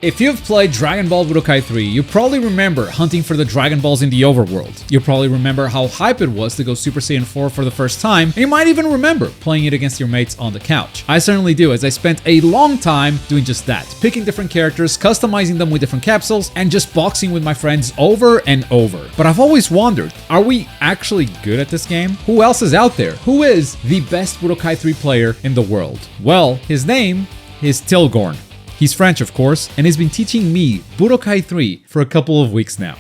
If you've played Dragon Ball Budokai 3, you probably remember hunting for the Dragon Balls in the overworld. You probably remember how hype it was to go Super Saiyan 4 for the first time, and you might even remember playing it against your mates on the couch. I certainly do, as I spent a long time doing just that, picking different characters, customizing them with different capsules, and just boxing with my friends over and over. But I've always wondered, are we actually good at this game? Who else is out there? Who is the best Budokai 3 player in the world? Well, his name is Tilgorn. He's French, of course, and he's been teaching me Budokai 3 for a couple of weeks now.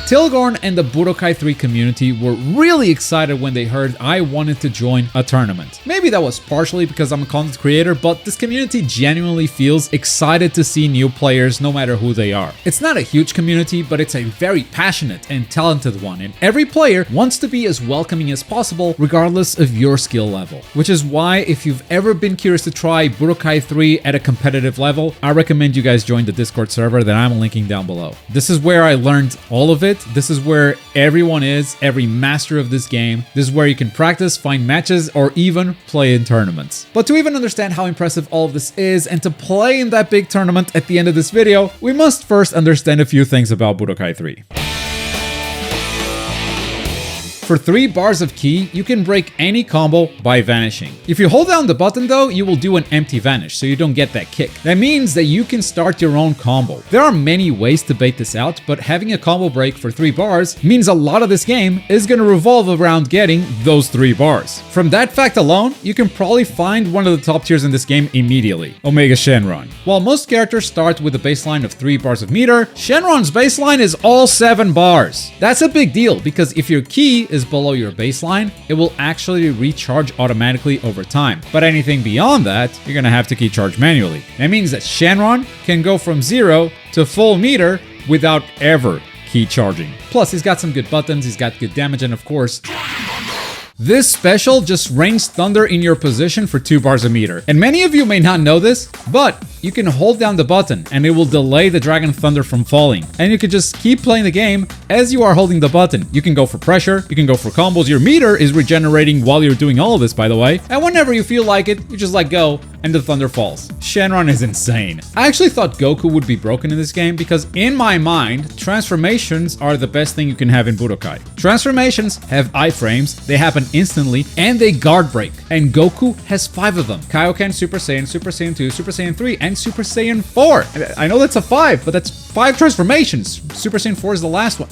Tilgorn and the Budokai 3 community were really excited when they heard I wanted to join a tournament. Maybe that was partially because I'm a content creator, but this community genuinely feels excited to see new players no matter who they are. It's not a huge community, but it's a very passionate and talented one, and every player wants to be as welcoming as possible regardless of your skill level. Which is why if you've ever been curious to try Budokai 3 at a competitive level, I recommend you guys join the Discord server that I'm linking down below. This is where I learned all of it. This is where everyone is, every master of this game. This is where you can practice, find matches, or even play in tournaments. But to even understand how impressive all of this is, and to play in that big tournament at the end of this video, we must first understand a few things about Budokai 3. For 3 bars of ki, you can break any combo by vanishing. If you hold down the button though, you will do an empty vanish, so you don't get that kick. That means that you can start your own combo. There are many ways to bait this out, but having a combo break for 3 bars means a lot of this game is going to revolve around getting those 3 bars. From that fact alone, you can probably find one of the top tiers in this game immediately, Omega Shenron. While most characters start with a baseline of 3 bars of meter, Shenron's baseline is all 7 bars. That's a big deal, because if your ki is below your baseline, it will actually recharge automatically over time. But anything beyond that, you're gonna have to ki charge manually. That means that Shenron can go from 0 to full meter without ever ki charging. Plus, he's got some good buttons, he's got good damage, and of course, this special just rains thunder in your position for 2 bars a meter. And many of you may not know this, but you can hold down the button and it will delay the Dragon Thunder from falling. And you can just keep playing the game as you are holding the button. You can go for pressure, you can go for combos. Your meter is regenerating while you're doing all of this, by the way. And whenever you feel like it, you just let go and the thunder falls. Shenron is insane. I actually thought Goku would be broken in this game because in my mind, transformations are the best thing you can have in Budokai. Transformations have iframes, they happen instantly, and they guard break. And Goku has 5 of them. Kaioken, Super Saiyan 2, Super Saiyan 3, and Super Saiyan 4. I know that's a 5, but that's 5 transformations. Super Saiyan 4 is the last one.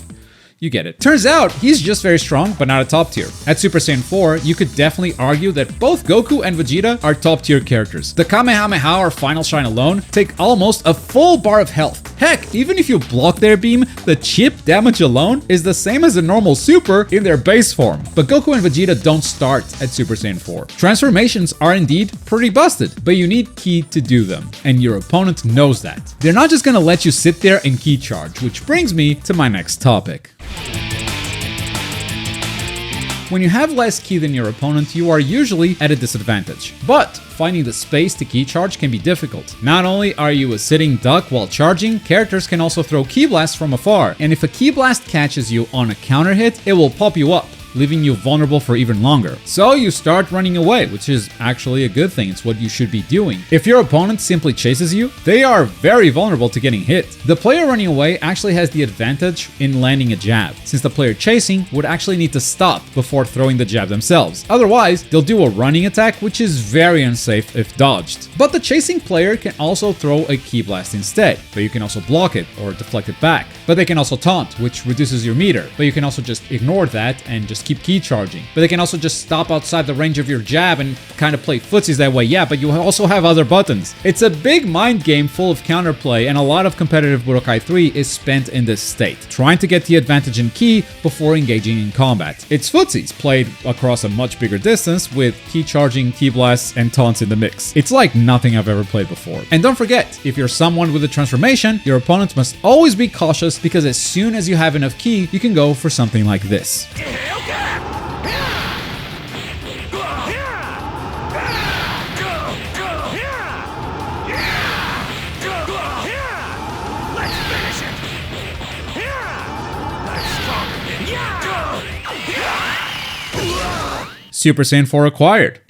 You get it. Turns out, he's just very strong, but not a top tier. At Super Saiyan 4, you could definitely argue that both Goku and Vegeta are top tier characters. The Kamehameha or Final Shine alone take almost a full bar of health. Heck, even if you block their beam, the chip damage alone is the same as a normal super in their base form. But Goku and Vegeta don't start at Super Saiyan 4. Transformations are indeed pretty busted, but you need ki to do them, and your opponent knows that. They're not just gonna let you sit there and ki charge, which brings me to my next topic. When you have less ki than your opponent, you are usually at a disadvantage. But finding the space to ki charge can be difficult. Not only are you a sitting duck while charging, characters can also throw ki blasts from afar. And if a ki blast catches you on a counter hit, it will pop you up, leaving you vulnerable for even longer. So you start running away, which is actually a good thing. It's what you should be doing. If your opponent simply chases you, they are very vulnerable to getting hit. The player running away actually has the advantage in landing a jab, since the player chasing would actually need to stop before throwing the jab themselves. Otherwise, they'll do a running attack, which is very unsafe if dodged. But the chasing player can also throw a ki blast instead, but you can also block it or deflect it back. But they can also taunt, which reduces your meter, but you can also just ignore that and just keep ki charging. But they can also just stop outside the range of your jab and kind of play footsies that way. Yeah, but you also have other buttons. It's a big mind game full of counterplay, and a lot of competitive Budokai 3 is spent in this state, trying to get the advantage in ki before engaging in combat. It's footsies played across a much bigger distance with ki charging, ki blasts, and taunts in the mix. It's like nothing I've ever played before. And don't forget, if you're someone with a transformation, your opponent must always be cautious, because as soon as you have enough ki, you can go for something like this. Super Saiyan 4 acquired.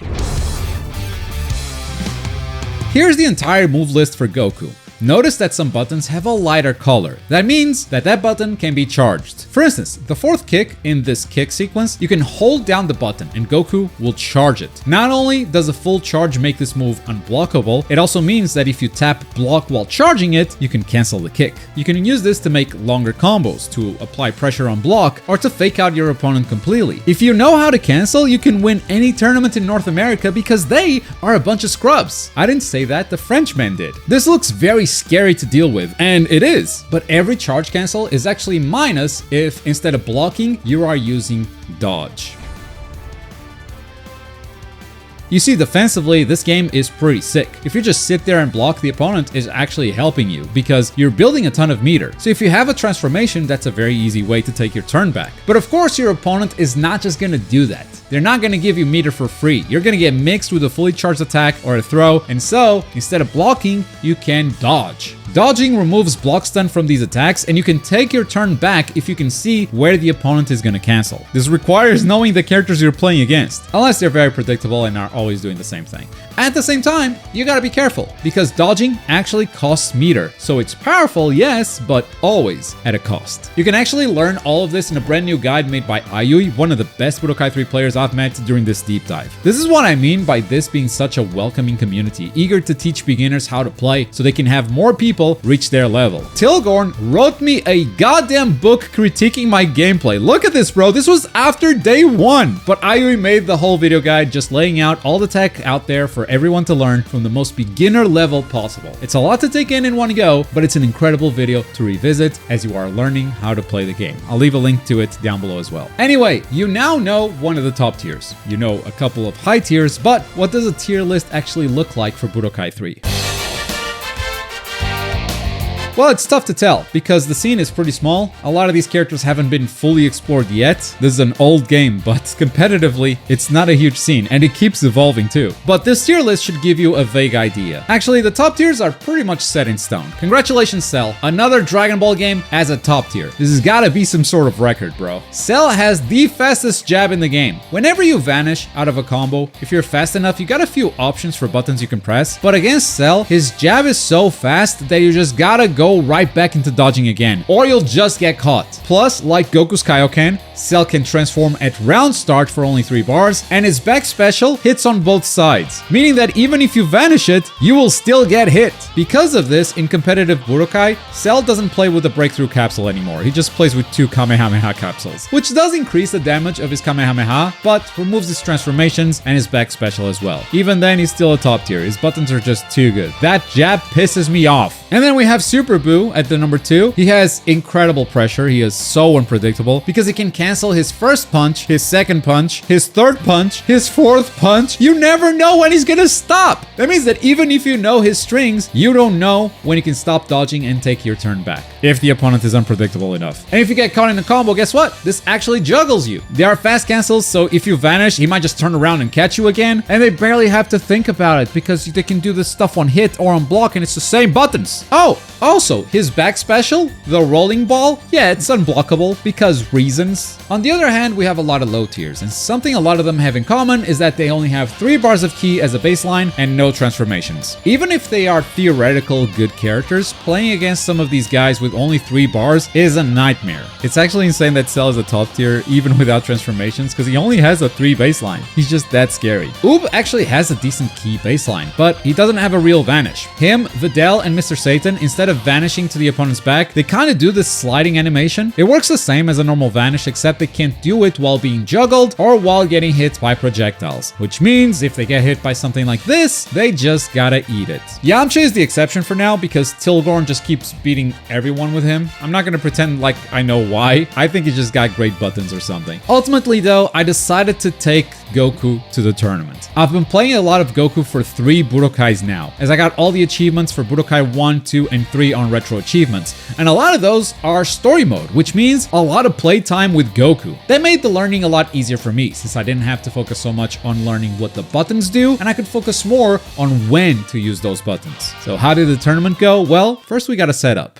Here's the entire move list for Goku. Notice that some buttons have a lighter color. That means that that button can be charged. For instance, the fourth kick in this kick sequence, you can hold down the button and Goku will charge it. Not only does a full charge make this move unblockable, it also means that if you tap block while charging it, you can cancel the kick. You can use this to make longer combos, to apply pressure on block, or to fake out your opponent completely. If you know how to cancel, you can win any tournament in North America because they are a bunch of scrubs. I didn't say that, the Frenchman did. This looks very scary to deal with, and it is, but every charge cancel is actually minus if instead of blocking, you are using dodge. You see, defensively, this game is pretty sick. If you just sit there and block, the opponent is actually helping you because you're building a ton of meter. So if you have a transformation, that's a very easy way to take your turn back. But of course, your opponent is not just gonna do that. They're not gonna give you meter for free. You're gonna get mixed with a fully charged attack or a throw, and so instead of blocking, you can dodge. Dodging removes block stun from these attacks, and you can take your turn back if you can see where the opponent is going to cancel. This requires knowing the characters you're playing against, unless they're very predictable and are always doing the same thing. At the same time, you gotta be careful, because dodging actually costs meter. So it's powerful, yes, but always at a cost. You can actually learn all of this in a brand new guide made by Ayui, one of the best Budokai 3 players I've met during this deep dive. This is what I mean by this being such a welcoming community, eager to teach beginners how to play so they can have more people reach their level. Tilgorn wrote me a goddamn book critiquing my gameplay. Look at this, bro. This was after day 1. But Ayui made the whole video guide just laying out all the tech out there for everyone to learn from the most beginner level possible. It's a lot to take in one go, but it's an incredible video to revisit as you are learning how to play the game. I'll leave a link to it down below as well. Anyway, you now know one of the top tiers. You know a couple of high tiers, but what does a tier list actually look like for Budokai 3? Well, it's tough to tell because the scene is pretty small. A lot of these characters haven't been fully explored yet. This is an old game, but competitively, it's not a huge scene and it keeps evolving too. But this tier list should give you a vague idea. Actually, the top tiers are pretty much set in stone. Congratulations, Cell. Another Dragon Ball game as a top tier. This has gotta be some sort of record, bro. Cell has the fastest jab in the game. Whenever you vanish out of a combo, if you're fast enough, you got a few options for buttons you can press. But against Cell, his jab is so fast that you just gotta go right back into dodging again, or you'll just get caught. Plus, like Goku's Kaioken, Cell can transform at round start for only 3 bars, and his back special hits on both sides, meaning that even if you vanish it, you will still get hit. Because of this, in competitive Budokai, Cell doesn't play with the breakthrough capsule anymore. He just plays with 2 Kamehameha capsules, which does increase the damage of his Kamehameha, but removes his transformations and his back special as well. Even then, he's still a top tier. His buttons are just too good. That jab pisses me off. And then we have Super Buu at the number 2. He has incredible pressure. He is so unpredictable because he can cancel his first punch, his second punch, his third punch, his fourth punch. You never know when he's gonna stop. That means that even if you know his strings, you don't know when he can stop dodging and take your turn back, if the opponent is unpredictable enough. And if you get caught in a combo, guess what? This actually juggles you. They are fast cancels, so if you vanish, he might just turn around and catch you again, and they barely have to think about it because they can do this stuff on hit or on block and it's the same buttons. Oh, also, his back special, the rolling ball, yeah, it's unblockable because reasons. On the other hand, we have a lot of low tiers, and something a lot of them have in common is that they only have 3 bars of ki as a baseline and no transformations. Even if they are theoretical good characters, playing against some of these guys with only 3 bars is a nightmare. It's actually insane that Cell is a top tier even without transformations because he only has a 3 baseline. He's just that scary. Oob actually has a decent ki baseline, but he doesn't have a real vanish. Him, Videl, and Mr. Satan, instead of vanishing to the opponent's back, they kind of do this sliding animation. It works the same as a normal vanish, except they can't do it while being juggled or while getting hit by projectiles, which means if they get hit by something like this, they just gotta eat it. Yamcha is the exception for now because Tilgorn just keeps beating everyone with him. I'm not gonna pretend like I know why. I think he just got great buttons or something. Ultimately though, I decided to take Goku to the tournament. I've been playing a lot of Goku for 3 Budokais now, as I got all the achievements for Budokai 1, 2, and 3 on retro achievements, and a lot of those are story mode, which means a lot of playtime with Goku. That made the learning a lot easier for me, since I didn't have to focus so much on learning what the buttons do, and I could focus more on when to use those buttons. So how did the tournament go? Well, first we got a setup.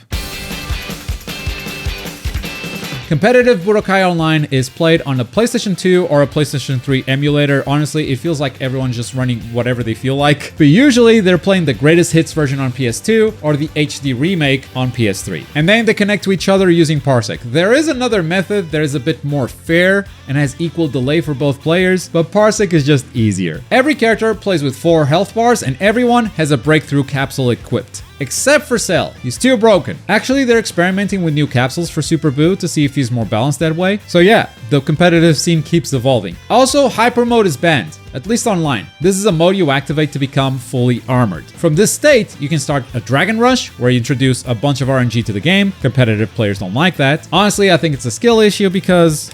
Competitive Budokai Online is played on a PlayStation 2 or a PlayStation 3 emulator. Honestly, it feels like everyone's just running whatever they feel like. But usually they're playing the greatest hits version on PS2 or the HD remake on PS3. And then they connect to each other using Parsec. There is another method that is a bit more fair and has equal delay for both players, but Parsec is just easier. Every character plays with 4 health bars and everyone has a breakthrough capsule equipped. Except for Cell. He's too broken. Actually, they're experimenting with new capsules for Super Buu to see if he's more balanced that way. So yeah, the competitive scene keeps evolving. Also, Hyper Mode is banned, at least online. This is a mode you activate to become fully armored. From this state, you can start a Dragon Rush, where you introduce a bunch of RNG to the game. Competitive players don't like that. Honestly, I think it's a skill issue because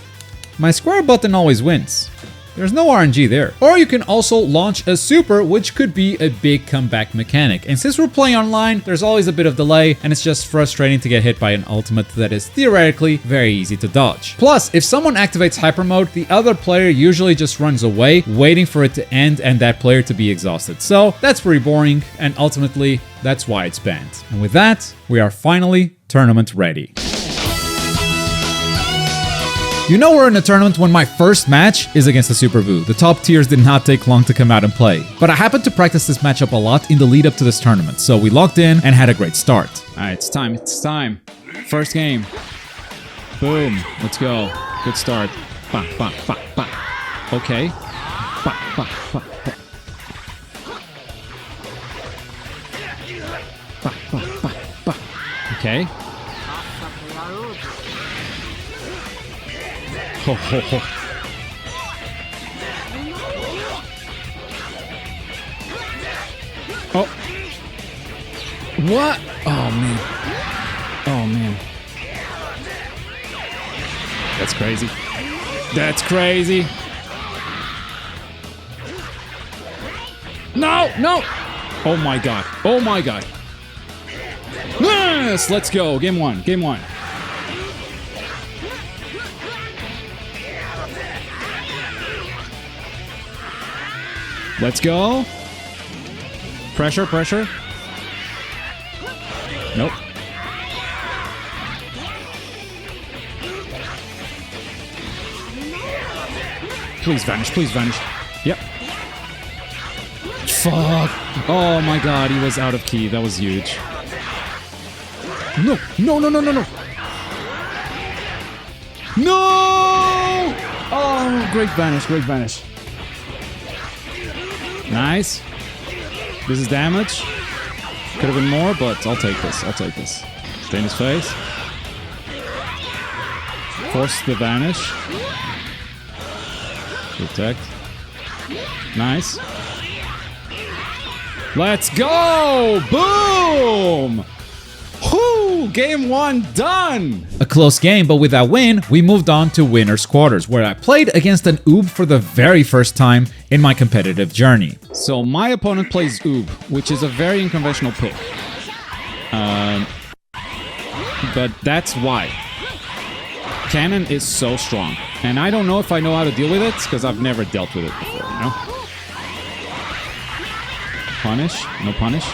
my square button always wins. There's no RNG there. Or you can also launch a super, which could be a big comeback mechanic. And since we're playing online, there's always a bit of delay, and it's just frustrating to get hit by an ultimate that is theoretically very easy to dodge. Plus, if someone activates Hyper Mode, the other player usually just runs away, waiting for it to end and that player to be exhausted. So that's pretty boring, and ultimately, that's why it's banned. And with that, we are finally tournament ready. You know we're in a tournament when my first match is against the Super Buu. The top tiers did not take long to come out and play. But I happened to practice this matchup a lot in the lead up to this tournament, so we logged in and had a great start. Alright, it's time. First game. Boom. Let's go. Good start. Bah, bah, bah, bah. Okay. Bah, bah, bah, bah. Bah, bah, bah, bah. Okay. Ho, ho, ho. Oh. What? Oh, man. Oh, man. That's crazy. That's crazy. No, no. Oh, my God. Oh, my God. Yes, let's go. Game one. Game one. Let's go. Pressure, pressure. Nope. Please vanish, please vanish. Yep. Fuck. Oh my God, he was out of key. That was huge. No, no, no, no, no, no. No! Oh, great vanish, great vanish. Nice. This is damage. Could have been more, but I'll take this. I'll take this. Stay in his face. Force the vanish. Protect. Nice. Let's go! Boom! Whoo! Game one done! A close game, but with that win, we moved on to winner's quarters, where I played against an Oob for the very first time in my competitive journey. So my opponent plays Oob, which is a very unconventional pick. But that's why. Cannon is so strong. And I don't know if I know how to deal with it, because I've never dealt with it before, you know? Punish? No punish?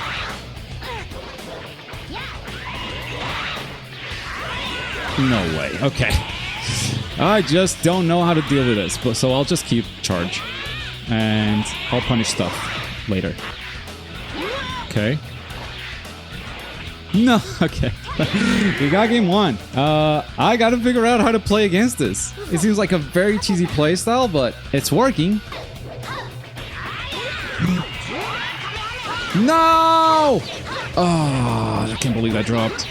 No way. Okay. I just don't know how to deal with this, but so I'll just keep charge. And I'll punish stuff later. Okay. No, okay. We got game one. I gotta figure out how to play against this. It seems like a very cheesy playstyle, but it's working. No! Oh, I can't believe I dropped.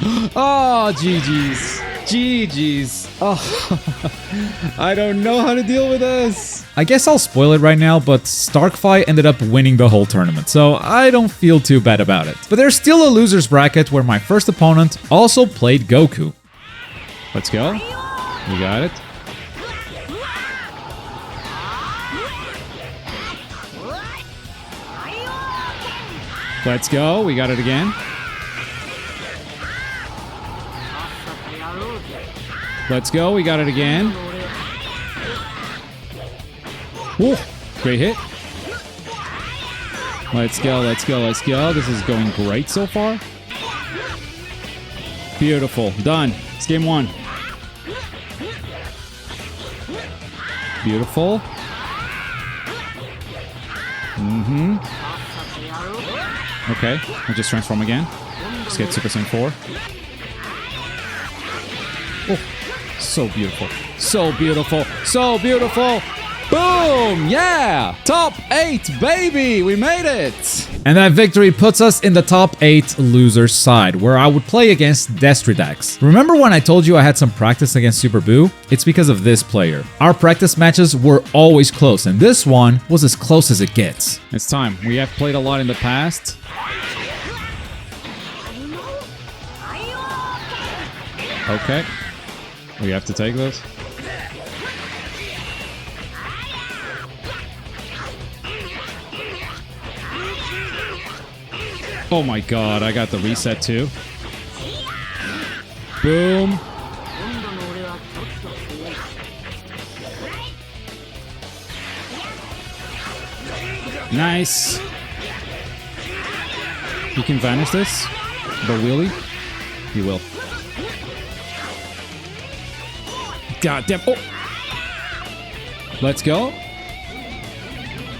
Oh, GG's. GG's. Oh, I don't know how to deal with this. I guess I'll spoil it right now, but Starkfy ended up winning the whole tournament, so I don't feel too bad about it. But there's still a loser's bracket where my first opponent also played Goku. Let's go. We got it. Let's go. We got it again. Let's go. We got it again. Whoa. Great hit. Let's go. Let's go. Let's go. This is going great so far. Beautiful. Done. It's game 1. Beautiful. Okay, we'll just transform again. Just get Super Saiyan 4. Oh, so beautiful. So beautiful. So beautiful. Boom! Yeah! Top 8, baby! We made it! And that victory puts us in the top 8 losers side, where I would play against Destridax. Remember when I told you I had some practice against Super Buu? It's because of this player. Our practice matches were always close, and this one was as close as it gets. It's time. We have played a lot in the past. Okay. We have to take this. Oh my god, I got the reset too. Boom. Nice. You can vanish this, but will he? He will. God damn. Oh. Let's go.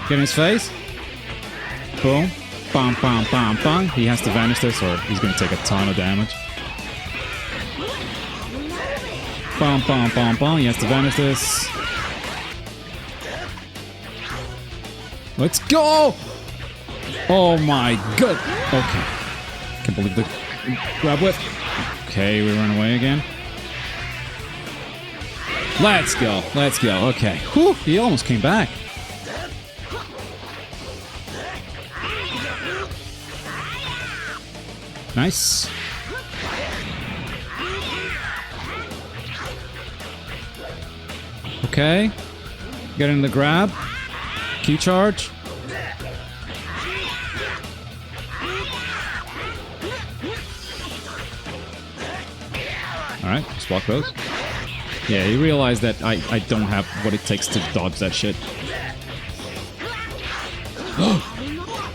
Get in his face. Boom. Bam, bam, bam, bam. He has to vanish this or he's going to take a ton of damage. Bam, bam, bam, bam. He has to vanish this. Let's go! Oh my god. Okay. Can't believe the grab whip. Okay, we run away again. Let's go. Let's go. Okay. Whew, he almost came back. Nice. Okay. Get in the grab. Key charge. Alright, just block those. Yeah, he realized that I don't have what it takes to dodge that shit.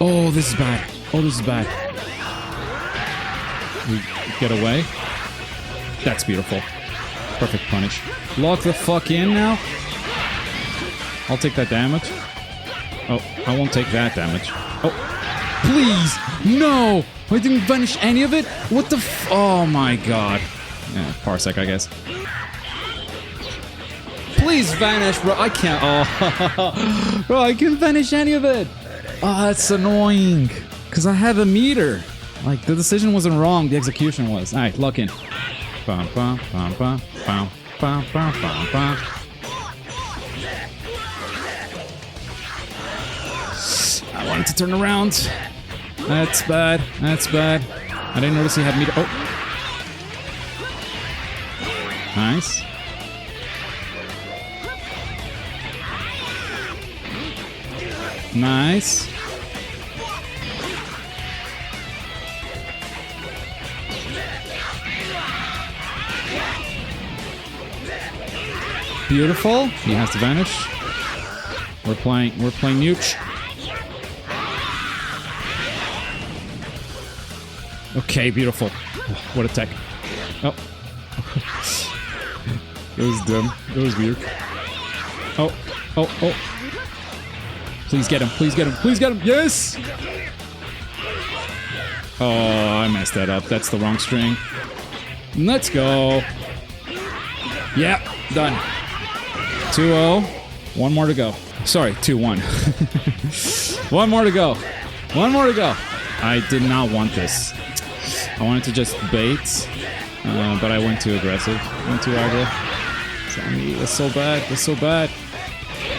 Oh, this is bad. Oh, this is bad. We get away. That's beautiful. Perfect punish. Lock the fuck in now. I'll take that damage. Oh, I won't take that damage. Oh, please! No! I didn't vanish any of it? What the f- Oh my god. Yeah, Parsec, I guess. Please vanish, bro. I can't. Oh, bro, I can't vanish any of it. Oh, that's annoying. Because I have a meter. Like, the decision wasn't wrong, the execution was. Alright, lock in. Bum, bum, bum, bum, bum, bum, bum, bum, bum. I wanted to turn around. That's bad. That's bad. I didn't notice he had meter. Oh. Nice. Nice. Beautiful. He has to vanish. We're playing Nooch. Okay, beautiful. Oh, what a tech. Oh. That was dumb. That was weird. Oh, oh, oh. Please get him, please get him, please get him. Yes! Oh, I messed that up. That's the wrong string. Let's go. Yep, done. 2-0. One more to go. Sorry, 2-1. One more to go. One more to go. I did not want this. I wanted to just bait, but I went too aggressive. Went too aggro. That's so bad. That's so bad.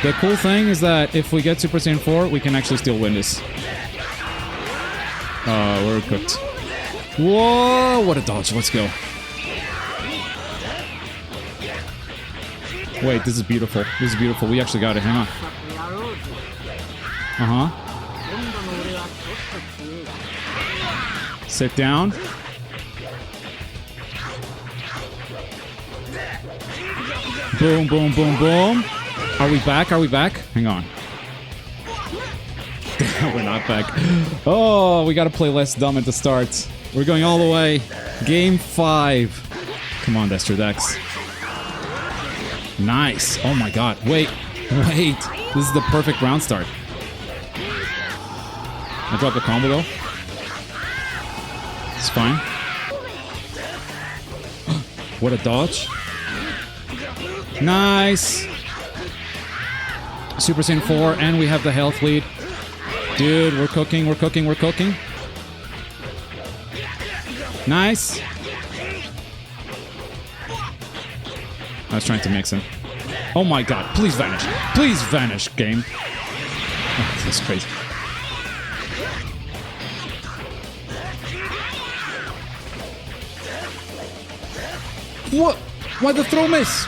The cool thing is that if we get Super Saiyan 4, we can actually still win this. We're cooked. Whoa, what a dodge. Let's go. Wait, this is beautiful. This is beautiful. We actually got it. Hang on. Uh-huh. Sit down. Boom, boom, boom, boom. Are we back? Are we back? Hang on. We're not back. Oh, we gotta play less dumb at the start. We're going all the way. Game 5. Come on, Destro Dex. Nice. Oh my god. Wait. This is the perfect round start. I dropped the combo though. It's fine. What a dodge. Nice. Super Saiyan 4, and we have the health lead. Dude, we're cooking. Nice. I was trying to mix him. Oh my god, please vanish. Please vanish, game. Oh, this is crazy. What? Why the throw miss?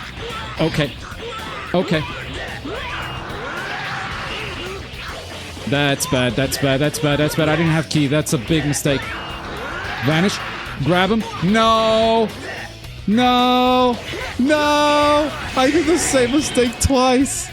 Okay. That's bad. I didn't have key. That's a big mistake. Vanish. Grab him. No. I did the same mistake twice.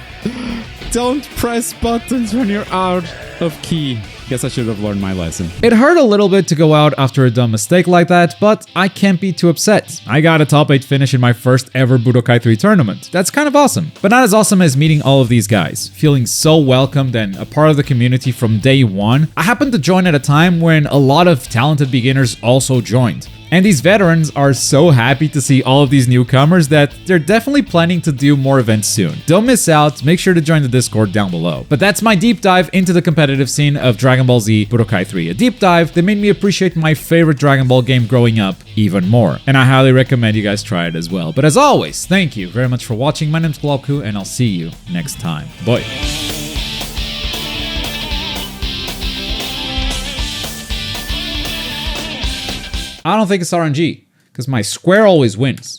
Don't press buttons when you're out of key. Guess I should have learned my lesson. It hurt a little bit to go out after a dumb mistake like that, but I can't be too upset. I got a top 8 finish in my first ever Budokai 3 tournament. That's kind of awesome. But not as awesome as meeting all of these guys, feeling so welcomed and a part of the community from day one. I happened to join at a time when a lot of talented beginners also joined. And these veterans are so happy to see all of these newcomers that they're definitely planning to do more events soon. Don't miss out, make sure to join the Discord down below. But that's my deep dive into the competitive scene of Dragon Ball Z Budokai 3. A deep dive that made me appreciate my favorite Dragon Ball game growing up even more. And I highly recommend you guys try it as well. But as always, thank you very much for watching. My name's Globku, and I'll see you next time. Bye. I don't think it's RNG, because my square always wins.